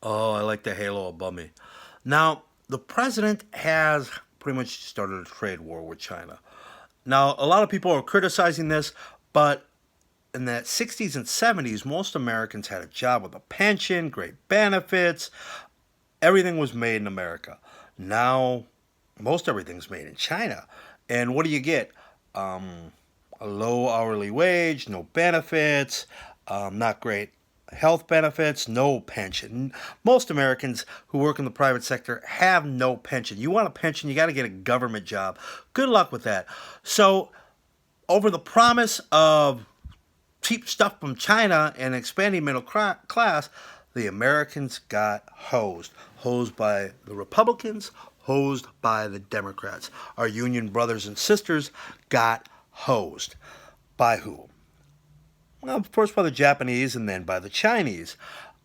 Oh, I like the halo above me. Now, the president has pretty much started a trade war with China. Now, a lot of people are criticizing this, but in the 60s and 70s, most Americans had a job with a pension, great benefits. Everything was made in America. Now, most everything's made in China. And what do you get? Um, a low hourly wage, no benefits, not great health benefits, no pension. Most Americans who work in the private sector have no pension. You want a pension, you got to get a government job. Good luck with that. So, over the promise of cheap stuff from China and expanding middle class, the Americans got hosed. Hosed by the Republicans, hosed by the Democrats. Our union brothers and sisters got hosed. By who? Well, first by the Japanese and then by the Chinese.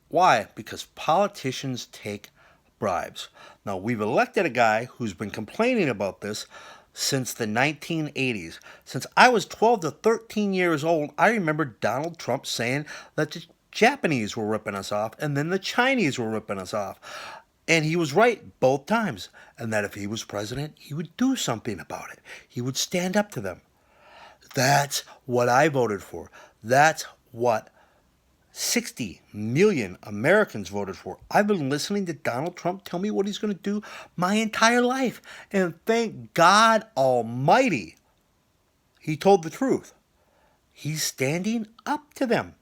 Why? Because politicians take bribes. Now, we've elected a guy who's been complaining about this since the 1980s. Since I was 12 to 13 years old, I remember Donald Trump saying that the Japanese were ripping us off and then the Chinese were ripping us off. And he was right both times. And that if he was president, he would do something about it. He would stand up to them. That's what I voted for. That's what 60 million Americans voted for. I've been listening to Donald Trump tell me what he's going to do my entire life. And thank God Almighty, he told the truth. He's standing up to them.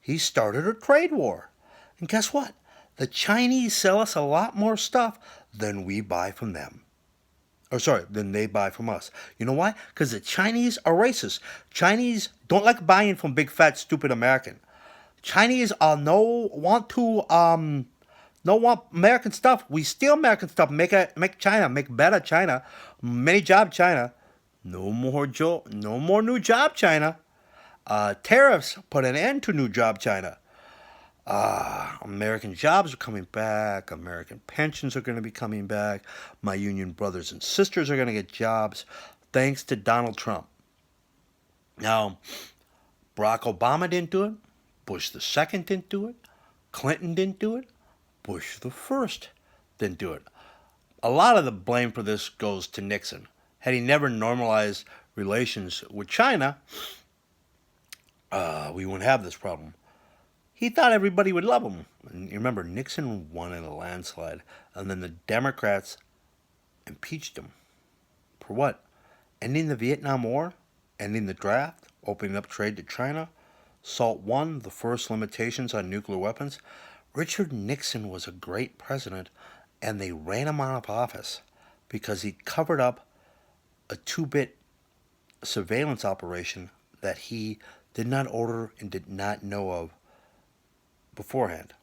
He started a trade war. And guess what? The Chinese sell us a lot more stuff than we buy from them. Or sorry, than they buy from us. You know why? Because the Chinese are racist. Chinese don't like buying from big fat stupid American. Chinese no want to no want American stuff. We steal American stuff. Make China make better China. Many job China. No more new job China. Tariffs put an end to new job China. American jobs are coming back. American pensions are going to be coming back. My union brothers and sisters are going to get jobs thanks to Donald Trump. Now, Barack Obama didn't do it. Bush the second didn't do it. Clinton didn't do it. Bush the first didn't do it. A lot of the blame for this goes to Nixon. Had he never normalized relations with China, we wouldn't have this problem. He thought everybody would love him. And you remember, Nixon won in a landslide, and then the Democrats impeached him. For what? Ending the Vietnam War? Ending the draft? Opening up trade to China? SALT 1, the first limitations on nuclear weapons? Richard Nixon was a great president, and they ran him out of office because he covered up a 2-bit surveillance operation that he did not order and did not know of beforehand.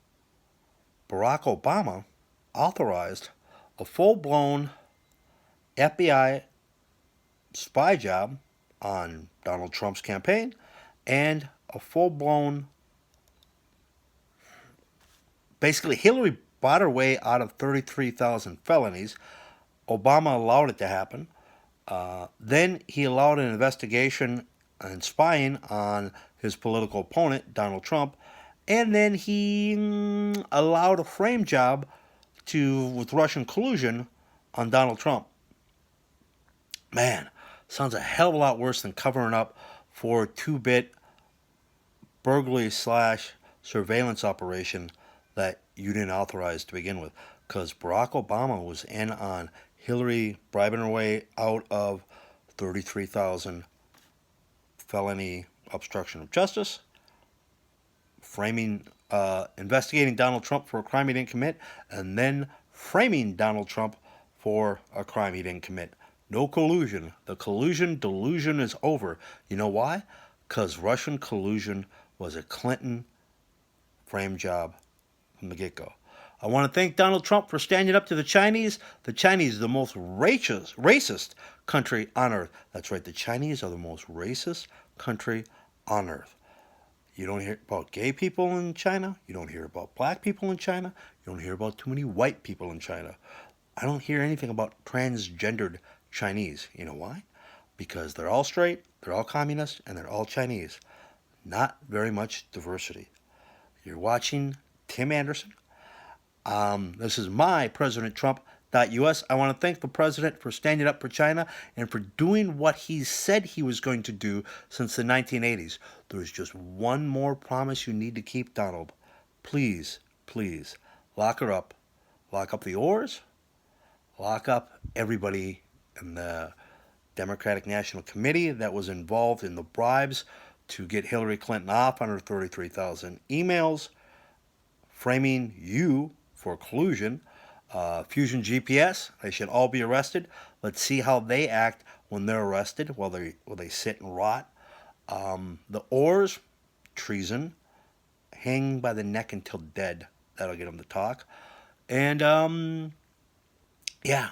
Barack Obama authorized a full blown FBI spy job on Donald Trump's campaign and a full blown, basically, Hillary bought her way out of 33,000 felonies. Obama allowed it to happen. Then he allowed an investigation and spying on his political opponent, Donald Trump. And then he allowed a frame job with Russian collusion on Donald Trump. Man, sounds a hell of a lot worse than covering up for a 2-bit burglary slash surveillance operation that you didn't authorize to begin with. Because Barack Obama was in on Hillary bribing her way out of 33,000 felony obstruction of justice, investigating Donald Trump for a crime he didn't commit, and then framing Donald Trump for a crime he didn't commit. No collusion. The collusion delusion is over. You know why? Because Russian collusion was a Clinton frame job from the get-go. I want to thank Donald Trump for standing up to the Chinese. The Chinese are the most racist country on earth. That's right, the Chinese are the most racist country on earth. You don't hear about gay people in China. You don't hear about black people in China. You don't hear about too many white people in China. I don't hear anything about transgendered Chinese. You know why? Because they're all straight, they're all communist, and they're all Chinese. Not very much diversity. You're watching Tim Anderson. This is my President Trump.us. I want to thank the president for standing up for China and for doing what he said he was going to do since the 1980s. There's just one more promise you need to keep, Donald. Please, please, lock her up. Lock up the oars. Lock up everybody in the Democratic National Committee that was involved in the bribes to get Hillary Clinton off on her 33,000 emails, framing you for collusion. Fusion GPS, they should all be arrested. Let's see how they act when they're arrested, while they sit and rot. The oars, treason, hang by the neck until dead. That'll get them to talk. And yeah,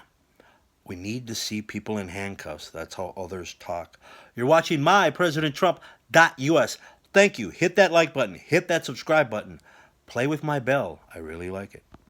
we need to see people in handcuffs. That's how others talk. You're watching my President Trump.us. Thank you. Hit that like button. Hit that subscribe button. Play with my bell. I really like it.